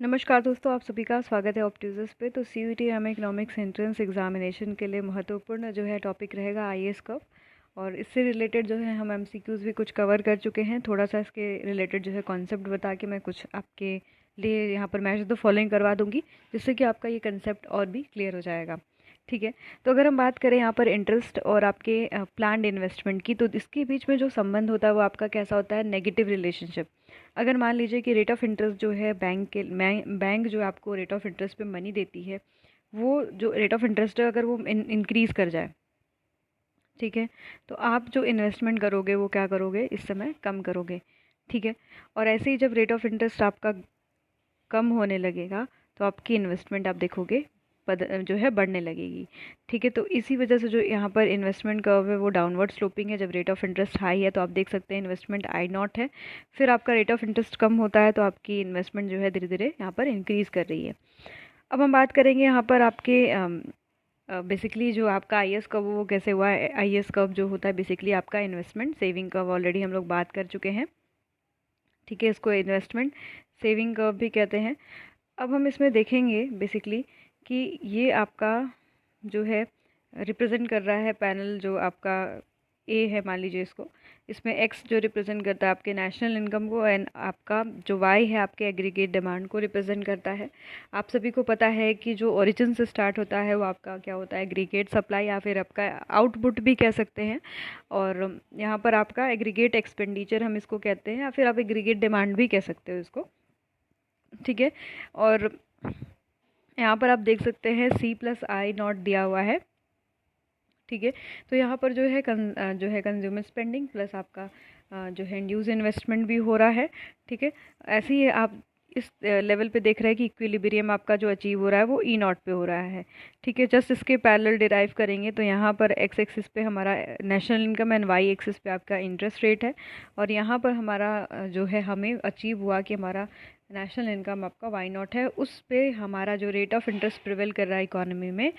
नमस्कार दोस्तों, आप सभी का स्वागत है ऑप्टिजस पे। तो सीयूईटी हम इकोनॉमिक्स एंट्रेंस एग्जामिनेशन के लिए महत्वपूर्ण जो है टॉपिक रहेगा आईएएस का। और इससे रिलेटेड जो है हम एमसीक्यूज़ भी कुछ कवर कर चुके हैं। थोड़ा सा इसके रिलेटेड जो है कॉन्सेप्ट बता के मैं कुछ आपके लिए यहाँ पर मैच द फॉलोइंग करवा दूंगी, जिससे कि आपका ये कंसेप्ट और भी क्लियर हो जाएगा। ठीक है, तो अगर हम बात करें यहाँ पर इंटरेस्ट और आपके प्लान्ड इन्वेस्टमेंट की, तो इसके बीच में जो संबंध होता है वो आपका कैसा होता है, नेगेटिव रिलेशनशिप। अगर मान लीजिए कि रेट ऑफ इंटरेस्ट जो है बैंक जो आपको रेट ऑफ इंटरेस्ट पे मनी देती है, वो जो रेट ऑफ इंटरेस्ट है अगर वो इंक्रीज़ कर जाए, ठीक है, तो आप जो इन्वेस्टमेंट करोगे वो क्या करोगे, इस समय कम करोगे। ठीक है, और ऐसे ही जब रेट ऑफ इंटरेस्ट आपका कम होने लगेगा तो आपकी इन्वेस्टमेंट आप देखोगे जो है बढ़ने लगेगी। ठीक है, तो इसी वजह से जो यहाँ पर इन्वेस्टमेंट कर्व है वो डाउनवर्ड स्लोपिंग है। जब रेट ऑफ इंटरेस्ट हाई है तो आप देख सकते हैं इन्वेस्टमेंट आई नॉट है। फिर आपका रेट ऑफ इंटरेस्ट कम होता है तो आपकी इन्वेस्टमेंट जो है धीरे धीरे यहाँ पर इंक्रीज़ कर रही है। अब हम बात करेंगे यहाँ पर आपके बेसिकली जो आपका आईएएस कर्व वो कैसे हुआ है। आईएएस कर्व जो होता है बेसिकली आपका इन्वेस्टमेंट सेविंग कर्व, ऑलरेडी हम लोग बात कर चुके हैं। ठीक है, इसको इन्वेस्टमेंट सेविंग कर्व भी कहते हैं। अब हम इसमें देखेंगे बेसिकली कि ये आपका जो है रिप्रेजेंट कर रहा है पैनल जो आपका ए है, मान लीजिए इसको, इसमें एक्स जो रिप्रेजेंट करता है आपके नेशनल इनकम को, एंड आपका जो वाई है आपके एग्रीगेट डिमांड को रिप्रेजेंट करता है। आप सभी को पता है कि जो ओरिजिन से स्टार्ट होता है वो आपका क्या होता है, एग्रीगेट सप्लाई या फिर आपका आउटपुट भी कह सकते हैं। और यहाँ पर आपका एग्रीगेट एक्सपेंडिचर हम इसको कहते हैं, या फिर आप एग्रीगेट डिमांड भी कह सकते हो इसको। ठीक है, और यहाँ पर आप देख सकते हैं C+I0 दिया हुआ है। ठीक है, तो यहाँ पर जो है कंज्यूमर स्पेंडिंग प्लस आपका जो है इंड्यूस इन्वेस्टमेंट भी हो रहा है। ठीक है, ऐसे ही आप इस लेवल पे देख रहे हैं कि इक्विलिब्रियम आपका जो अचीव हो रहा है वो E0 पे हो रहा है। ठीक है, जस्ट इसके पैरेलल डिराइव करेंगे तो यहाँ पर एक्स एक्सिस पे हमारा national income and Y axis पे आपका इंटरेस्ट रेट है। और यहाँ पर हमारा जो है हमें अचीव हुआ कि हमारा नेशनल इनकम आपका Y0 है, उस पे हमारा जो रेट ऑफ इंटरेस्ट प्रिवेल कर रहा है इकोनॉमी में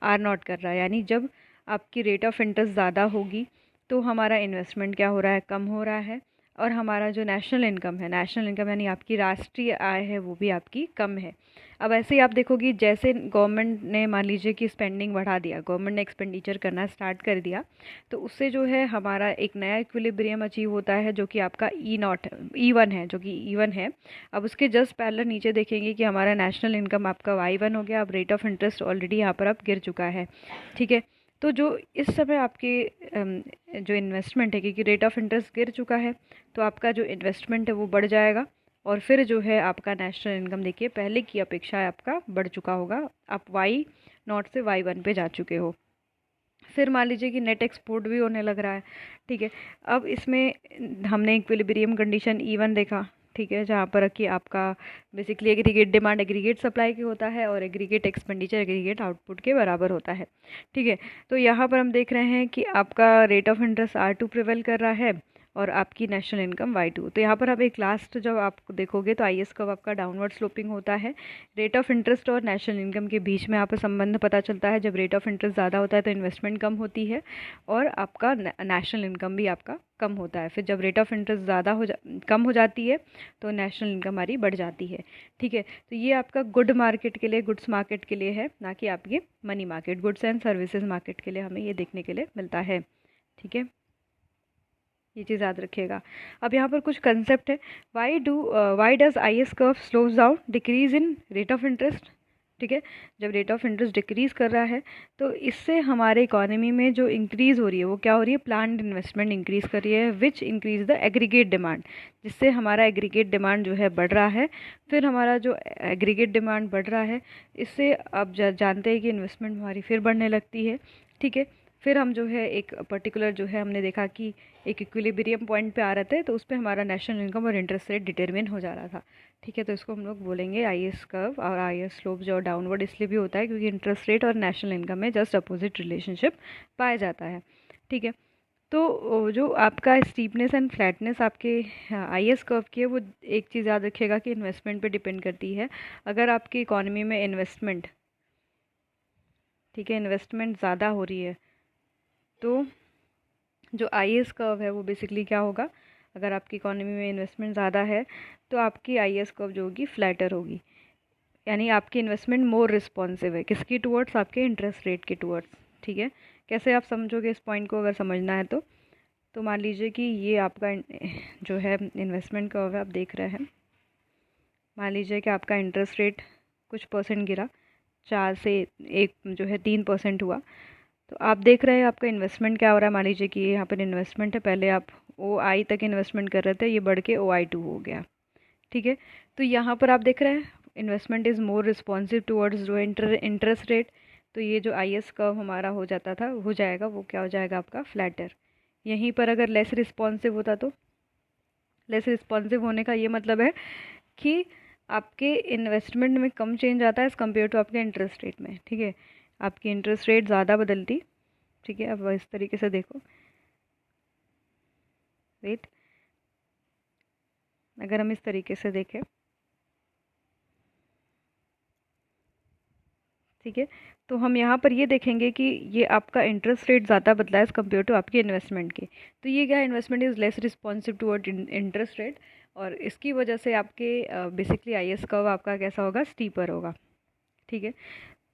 R0 कर रहा है। यानी जब आपकी रेट ऑफ इंटरेस्ट ज़्यादा होगी तो हमारा इन्वेस्टमेंट क्या हो रहा है, कम हो रहा है। और हमारा जो नेशनल इनकम है, नेशनल इनकम यानी आपकी राष्ट्रीय आय है, वो भी आपकी कम है। अब ऐसे ही आप देखोगे जैसे गवर्नमेंट ने मान लीजिए कि स्पेंडिंग बढ़ा दिया, गवर्नमेंट ने एक्सपेंडिचर करना स्टार्ट कर दिया, तो उससे जो है हमारा एक नया इक्विलिब्रियम अचीव होता है जो कि आपका E0 E1 है, जो कि E1 है। अब उसके जस्ट पैरेलल नीचे देखेंगे कि हमारा नेशनल इनकम आपका Y1 हो गया। अब रेट ऑफ इंटरेस्ट ऑलरेडी यहाँ पर अब गिर चुका है। ठीक है, तो जो इस समय आपके जो इन्वेस्टमेंट है, क्योंकि रेट ऑफ इंटरेस्ट गिर चुका है तो आपका जो इन्वेस्टमेंट है वो बढ़ जाएगा। और फिर जो है आपका नेशनल इनकम देखिए पहले की अपेक्षा आपका बढ़ चुका होगा, आप Y0 से Y1 पे जा चुके हो। फिर मान लीजिए कि नेट एक्सपोर्ट भी होने लग रहा है। ठीक है, अब इसमें हमने इक्विलिब्रियम कंडीशन E1 देखा। ठीक है, जहाँ पर कि आपका basically aggregate demand aggregate supply की होता है और एग्रीगेट एक्सपेंडिचर एग्रीगेट आउटपुट के बराबर होता है। ठीक है, तो यहाँ पर हम देख रहे हैं कि आपका rate of interest R2 prevail कर रहा है और आपकी नेशनल इनकम Y2। तो यहाँ पर आप एक लास्ट जब आप देखोगे तो आईएएस कर्व आपका डाउनवर्ड स्लोपिंग होता है। रेट ऑफ इंटरेस्ट और नेशनल इनकम के बीच में यहाँ पर संबंध पता चलता है। जब रेट ऑफ इंटरेस्ट ज़्यादा होता है तो इन्वेस्टमेंट कम होती है और आपका नेशनल इनकम भी आपका कम होता है। फिर जब रेट ऑफ इंटरेस्ट कम हो जाती है तो नेशनल इनकम हमारी बढ़ जाती है। ठीक है, तो ये आपका गुड मार्केट के लिए, गुड्स मार्केट के लिए है, ना कि आपके money market, goods and services market के लिए हमें ये देखने के लिए मिलता है। ठीक है, ये चीज़ याद रखिएगा। अब यहाँ पर कुछ कंसेप्ट है। Why does IAS curve slows down decrease in rate of interest. ठीक है, जब रेट ऑफ इंटरेस्ट डिक्रीज कर रहा है तो इससे हमारे इकोनॉमी में जो इंक्रीज़ हो रही है वो क्या हो रही है, प्लान्ड इन्वेस्टमेंट इंक्रीज़ कर रही है, which increase the aggregate demand, जिससे हमारा एग्रीगेट डिमांड जो है बढ़ रहा है। फिर हमारा जो एग्रीगेट डिमांड बढ़ रहा है, इससे आप जानते हैं कि इन्वेस्टमेंट हमारी फिर बढ़ने लगती है। ठीक है, फिर हम जो है एक पर्टिकुलर जो है हमने देखा कि एक इक्विलिब्रियम पॉइंट पे आ रहे थे, तो उस पर हमारा नेशनल इनकम और इंटरेस्ट रेट डिटरमिन हो जा रहा था। ठीक है, तो इसको हम लोग बोलेंगे आईएएस कर्व। और आईएएस स्लोप जो डाउनवर्ड इसलिए भी होता है क्योंकि इंटरेस्ट रेट और नेशनल इनकम में जस्ट अपोजिट रिलेशनशिप पाया जाता है। ठीक है, तो जो आपका स्टीपनेस एंड फ्लैटनेस आपके आईएएस कर्व की है, वो एक चीज़ याद रखिएगा कि इन्वेस्टमेंट पे डिपेंड करती है। अगर आपकी इकोनॉमी में इन्वेस्टमेंट, ठीक है, इन्वेस्टमेंट ज़्यादा हो रही है तो जो आईएएस कर्व है वो बेसिकली क्या होगा, अगर आपकी इकोनॉमी में इन्वेस्टमेंट ज़्यादा है तो आपकी आईएएस कर्व जो होगी फ्लैटर होगी। यानी आपकी इन्वेस्टमेंट मोर रिस्पॉन्सिव है किसकी टुवर्ड्स, आपके इंटरेस्ट रेट के टुवर्ड्स। ठीक है, कैसे आप समझोगे इस पॉइंट को अगर समझना है तो मान लीजिए कि ये आपका जो है इन्वेस्टमेंट कर्व है, आप देख रहे हैं। मान लीजिए कि आपका इंटरेस्ट रेट कुछ परसेंट गिरा, 4 से 1 जो है 3% हुआ, तो आप देख रहे हैं आपका इन्वेस्टमेंट क्या हो रहा है। मान लीजिए कि यहाँ पर इन्वेस्टमेंट है, पहले आप OI तक इन्वेस्टमेंट कर रहे थे, ये बढ़ के OI2 हो गया। ठीक है, तो यहाँ पर आप देख रहे हैं investment is more responsive towards जो इंटरेस्ट रेट। तो ये जो IS कर्व हमारा हो जाता था हो जाएगा, वो क्या हो जाएगा आपका फ्लैटर। यहीं पर अगर लेस रिस्पॉन्सिव होता तो लेस रिस्पॉन्सिव होने का ये मतलब है कि आपके इन्वेस्टमेंट में कम चेंज आता है एज़ कम्पेयर टू आपके इंटरेस्ट रेट में। ठीक है, आपकी इंटरेस्ट रेट ज़्यादा बदलती। ठीक है, अब इस तरीके से देखो, वेट, अगर हम इस तरीके से देखें, ठीक है, तो हम यहाँ पर ये देखेंगे कि ये आपका इंटरेस्ट रेट ज़्यादा बदला है एज़ कम्पेयर टू आपके इन्वेस्टमेंट के। तो ये क्या है, investment is less responsive toward interest rate, और इसकी वजह से आपके बेसिकली IS कर्व आपका कैसा होगा, स्टीपर होगा। ठीक है,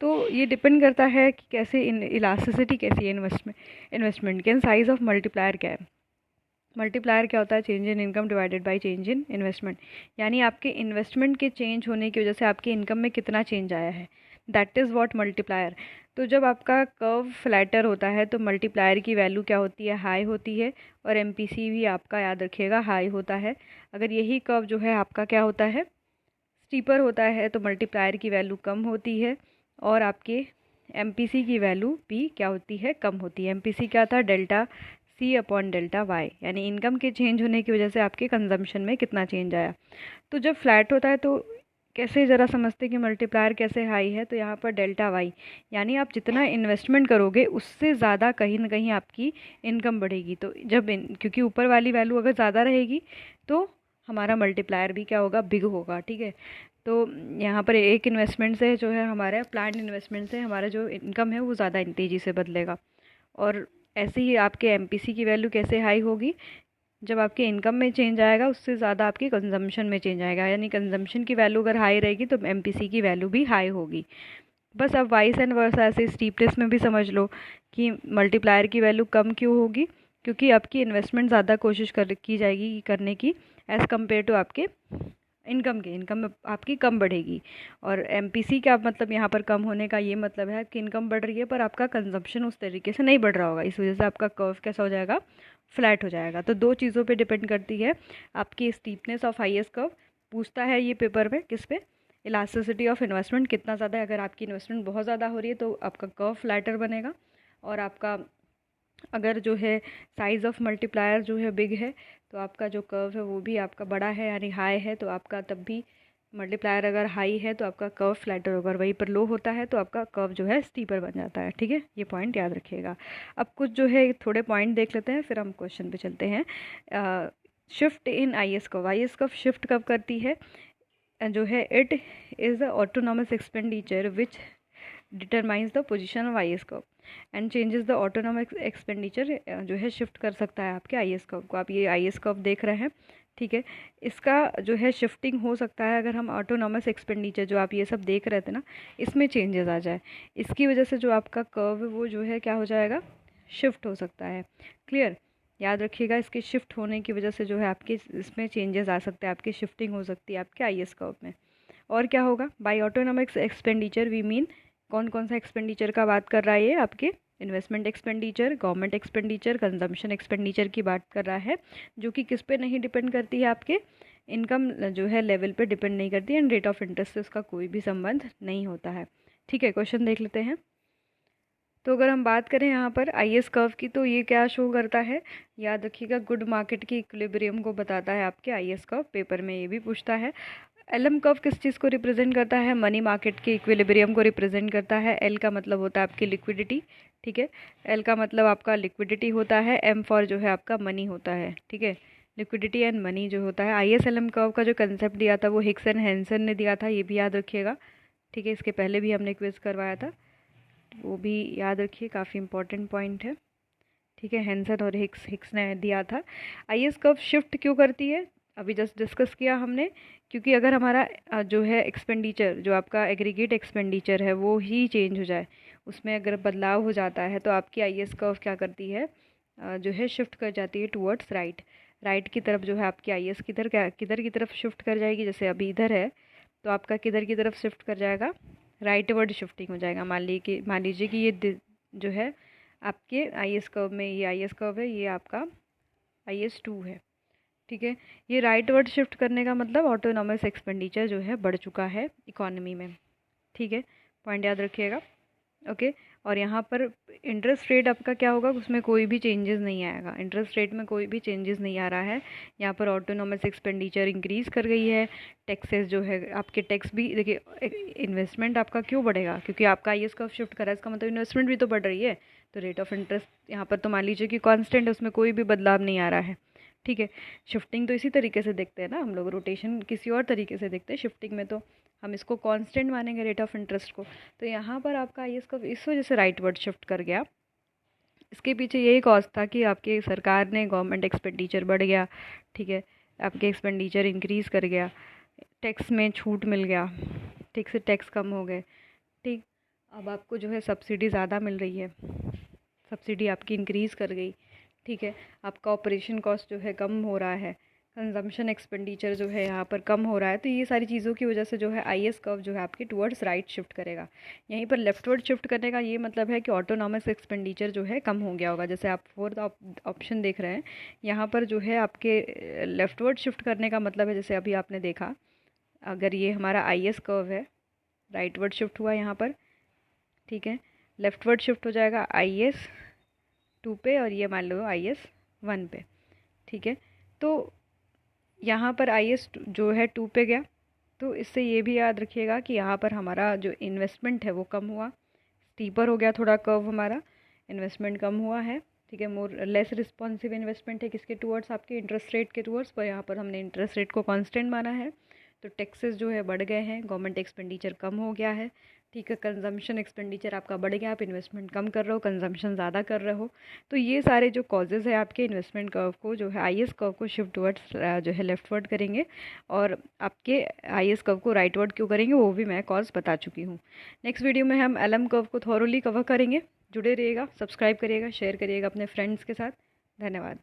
तो ये डिपेंड करता है कि कैसे इलास्टिसिटी कैसी है इन्वेस्टमेंट के। साइज ऑफ मल्टीप्लायर क्या है, मल्टीप्लायर क्या होता है, change in income divided by change in investment. यानी आपके इन्वेस्टमेंट के चेंज होने की वजह से आपके इनकम में कितना चेंज आया है, दैट इज़ व्हाट मल्टीप्लायर। तो जब आपका कर्व फ्लैटर होता है तो मल्टीप्लायर की वैल्यू क्या होती है, हाई होती है, और MPC भी आपका याद रखिएगा हाई होता है। अगर यही कर्व जो है आपका क्या होता है, स्टीपर होता है, तो मल्टीप्लायर की वैल्यू कम होती है और आपके MPC की वैल्यू भी क्या होती है, कम होती है। MPC क्या था, delta C upon delta Y, यानी इनकम के चेंज होने की वजह से आपके कंजम्पशन में कितना चेंज आया। तो जब फ्लैट होता है तो कैसे ज़रा समझते कि मल्टीप्लायर कैसे हाई है, तो यहाँ पर डेल्टा Y, यानी आप जितना इन्वेस्टमेंट करोगे उससे ज़्यादा कहीं ना कहीं आपकी इनकम बढ़ेगी। तो जब क्योंकि ऊपर वाली वैल्यू अगर ज़्यादा रहेगी तो हमारा मल्टीप्लायर भी क्या होगा, बिग होगा। ठीक है, तो यहाँ पर एक इन्वेस्टमेंट से जो है हमारे प्लान्ड इन्वेस्टमेंट से हमारा जो इनकम है वो ज़्यादा तेज़ी से बदलेगा। और ऐसे ही आपके MPC की वैल्यू कैसे हाई होगी, जब आपके इनकम में चेंज आएगा उससे ज़्यादा आपकी कंजम्पशन में चेंज आएगा, यानी कंजम्पशन की वैल्यू अगर हाई रहेगी तो MPC की वैल्यू भी हाई होगी। बस अब वाइस एंड वर्सा ऐसे स्टीपनेस में भी समझ लो कि मल्टीप्लायर की वैल्यू कम क्यों होगी, क्योंकि आपकी इन्वेस्टमेंट ज़्यादा कोशिश की जाएगी करने की एज़ कम्पेयर टू आपके इनकम में आपकी कम बढ़ेगी। और MPC का मतलब यहाँ पर कम होने का ये मतलब है कि इनकम बढ़ रही है पर आपका कंजम्पशन उस तरीके से नहीं बढ़ रहा होगा, इस वजह से आपका कर्व कैसा हो जाएगा, फ्लैट हो जाएगा। तो दो चीज़ों पे डिपेंड करती है आपकी स्टीपनेस ऑफ IS कर्व। पूछता है ये पेपर में किस पे, इलास्टिसिटी ऑफ इन्वेस्टमेंट कितना ज़्यादा है। अगर आपकी इन्वेस्टमेंट बहुत ज़्यादा हो रही है तो आपका कर्व फ्लैटर बनेगा, और आपका अगर जो है साइज़ ऑफ मल्टीप्लायर जो है बिग है तो आपका जो कर्व है वो भी आपका बड़ा है यानी हाई है, तो आपका तब भी मल्टीप्लायर अगर हाई है तो आपका कर्व फ्लैटर होगा, वहीं पर लो होता है तो आपका कर्व जो है स्टीपर बन जाता है। ठीक है, ये पॉइंट याद रखिएगा। अब कुछ जो है थोड़े पॉइंट देख लेते हैं फिर हम क्वेश्चन पे चलते हैं। Shift in IS curve shift कब करती है, जो है it is the autonomous expenditure which determines the position of IS curve and changes the autonomic expenditure, जो है शिफ्ट कर सकता है आपके IS कर्व को। आप ये IS कर्व देख रहे हैं, ठीक है, इसका जो है शिफ्टिंग हो सकता है अगर हम ऑटोनॉमस एक्सपेंडिचर जो आप ये सब देख रहे थे ना इसमें चेंजेस आ जाए, इसकी वजह से जो आपका कर्व है वो जो है क्या हो जाएगा, शिफ्ट हो सकता है। क्लियर, याद रखिएगा इसके शिफ्ट होने की वजह से जो है आपके इसमें चेंजेस आ सकते हैं, आपकी शिफ्टिंग हो सकती है आपके IS कर्व में। और क्या होगा, by autonomic expenditure we mean कौन कौन सा एक्सपेंडिचर का बात कर रहा है ये, आपके investment expenditure, government expenditure, consumption expenditure की बात कर रहा है, जो कि किस पे नहीं डिपेंड करती है, आपके इनकम जो है लेवल पे डिपेंड नहीं करती है, एंड रेट ऑफ इंटरेस्ट से उसका कोई भी संबंध नहीं होता है। ठीक है, क्वेश्चन देख लेते हैं। तो अगर हम बात करें यहाँ पर IS कर्व की तो ये क्या शो करता है, याद रखिएगा गुड मार्केट की इक्विलिब्रियम को बताता है आपके IS कर्व, पेपर में ये भी पूछता है। LM कर्व किस चीज़ को रिप्रेजेंट करता है, मनी मार्केट के इक्विलिब्रियम को रिप्रेजेंट करता है। L का मतलब होता है आपकी लिक्विडिटी, ठीक है, L का मतलब आपका लिक्विडिटी होता है, M फॉर जो है आपका मनी होता है। ठीक है, लिक्विडिटी एंड मनी जो होता है। IS-LM कर्व का जो कंसेप्ट दिया था वो हिक्स एंड हैंसन ने दिया था, ये भी याद रखिएगा। ठीक है, इसके पहले भी हमने क्विज करवाया था, वो भी याद रखिए, काफ़ी इंपॉर्टेंट पॉइंट है। ठीक है, हैंसन और हिक्स ने दिया था। IS कर्व शिफ्ट क्यों करती है, अभी जस्ट डिस्कस किया हमने क्योंकि अगर हमारा जो है एक्सपेंडिचर, जो आपका एग्रीगेट एक्सपेंडिचर है वो ही चेंज हो जाए, उसमें अगर बदलाव हो जाता है तो आपकी आईएस कर्व क्या करती है, जो है शिफ्ट कर जाती है टुवर्ड्स राइट। राइट की तरफ जो है आपकी आईएस किधर की तरफ शिफ्ट कर जाएगी, जैसे अभी इधर है तो आपका किधर की तरफ शिफ्ट कर जाएगा, राइट वर्ड शिफ्टिंग हो जाएगा। मान लीजिए कि ये जो है आपके आईएस कर्व में, ये आईएस कर्व है, ये आपका IS2 है, ठीक है। ये राइट वर्ड शिफ्ट करने का मतलब ऑटोनॉमस एक्सपेंडिचर जो है बढ़ चुका है इकोनॉमी में, ठीक है। पॉइंट याद रखिएगा, ओके। और यहाँ पर इंटरेस्ट रेट आपका क्या होगा, उसमें कोई भी चेंजेस नहीं आएगा, इंटरेस्ट रेट में कोई भी चेंजेस नहीं आ रहा है। यहाँ पर ऑटोनॉमस एक्सपेंडिचर इंक्रीज़ कर गई है। टैक्सेस जो है आपके, टैक्स भी देखिए, इन्वेस्टमेंट आपका क्यों बढ़ेगा, क्योंकि आपका IS कर्व शिफ्ट करा है, इसका मतलब इन्वेस्टमेंट भी तो बढ़ रही है। तो रेट ऑफ इंटरेस्ट यहाँ पर तो मान लीजिए कि कांस्टेंट है, उसमें कोई भी बदलाव नहीं आ रहा है, ठीक है। शिफ्टिंग तो इसी तरीके से देखते हैं ना हम लोग, रोटेशन किसी और तरीके से देखते हैं, शिफ्टिंग में तो हम इसको कांस्टेंट मानेंगे रेट ऑफ इंटरेस्ट को। तो यहाँ पर आपका IS कर्व इस वजह से राइट वर्ड शिफ्ट कर गया। इसके पीछे यही कॉज था कि आपकी सरकार ने, गवर्नमेंट एक्सपेंडिचर बढ़ गया, ठीक है, आपके एक्सपेंडिचर इंक्रीज़ कर गया, टैक्स में छूट मिल गया, ठीक से टैक्स कम हो गए, ठीक। अब आपको जो है सब्सिडी ज़्यादा मिल रही है, सब्सिडी आपकी इंक्रीज़ कर गई, ठीक है। आपका ऑपरेशन कॉस्ट जो है कम हो रहा है, कंजम्पशन एक्सपेंडिचर जो है यहाँ पर कम हो रहा है। तो ये सारी चीज़ों की वजह से जो है IS कर्व जो है आपकी टुवर्ड्स राइट शिफ्ट करेगा। यहीं पर लेफ्टवर्ड शिफ्ट करने का ये मतलब है कि ऑटोनॉमस एक्सपेंडिचर जो है कम हो गया होगा। जैसे आप फोर्थ ऑप्शन देख रहे हैं, यहाँ पर जो है आपके लेफ्टवर्ड शिफ्ट करने का मतलब है, जैसे अभी आपने देखा, अगर ये हमारा IS कर्व है, राइटवर्ड शिफ्ट हुआ यहाँ पर, ठीक है, लेफ्टवर्ड शिफ्ट हो जाएगा IS2 पे, और ये मान लो IS1 पे, ठीक है। तो यहाँ पर IS जो है 2 पे गया, तो इससे ये भी याद रखिएगा कि यहाँ पर हमारा जो इन्वेस्टमेंट है वो कम हुआ, स्टीपर हो गया थोड़ा कर्व हमारा, इन्वेस्टमेंट कम हुआ है, ठीक है। मोर लेस रिस्पॉन्सिव इन्वेस्टमेंट है किसके टूवर्ड्स, आपके इंटरेस्ट रेट के टूवर्ड्स, पर यहाँ पर हमने इंटरेस्ट रेट को कांस्टेंट माना है। तो टैक्सेस जो है बढ़ गए हैं, गवर्नमेंट एक्सपेंडिचर कम हो गया है, ठीक है। कंजम्पशन एक्सपेंडिचर आपका बढ़ गया, आप इन्वेस्टमेंट कम कर रहे हो, कंजम्पशन ज़्यादा कर रहे हो। तो ये सारे जो कॉजेज़ है आपके इन्वेस्टमेंट कर्व को, जो है IS कर्व को शिफ्ट टुवर्ड्स जो है लेफ्टवर्ड करेंगे, और आपके IS कर्व को राइटवर्ड क्यों करेंगे वो भी मैं कॉज बता चुकी हूँ। नेक्स्ट वीडियो में हम LM कर्व को थॉरोली कवर करेंगे। जुड़े रहिएगा, सब्सक्राइब करिएगा, शेयर करिएगा अपने फ्रेंड्स के साथ। धन्यवाद।